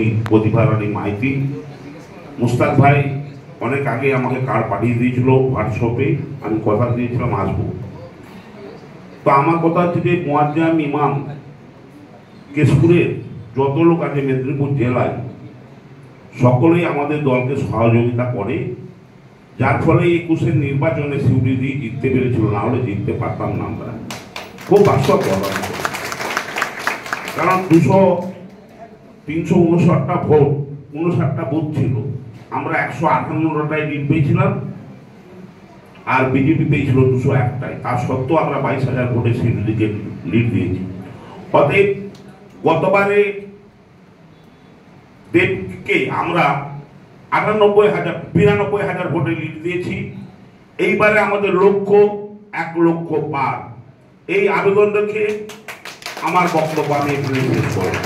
সহধর্মী প্রতিভা রানী মাইতি। মুস্তাক ভাই অনেক আগে আমাকে কার্ড পাঠিয়ে দিয়েছিল হোয়াটসঅ্যাপে, আমি কথা দিয়েছিলাম আসবো। তো আমার কথা হচ্ছে যে মুয়াজ্জাম ইমাম কেশপুরের যত লোক আছে মেদিনীপুর জেলায় সকলেই আমাদের দলকে সহযোগিতা করে, যার ফলে 21-এর নির্বাচনে সিউড়ি দিয়ে জিততে পেরেছিল, না হলে জিততে পারতাম না আমরা। খুব বাস্তব কথা, কারণ 359টা ভোট 59টা বুথ ছিল, আমরা 158টায় লিড পেয়েছিলাম, আর বিজেপি পেয়েছিল 201টায়। তার সত্ত্বেও আমরা 22,000 ভোটে সিউড়িকে লিড দিয়েছি। অতএব গতবারে দেবকে আমরা 92,000 ভোটে লিড দিয়েছি। এইবারে আমাদের লক্ষ্য 1 লক্ষ পার। এই আবেদন রেখে আমার বক্তব্য আমি এখানে শেষ করব।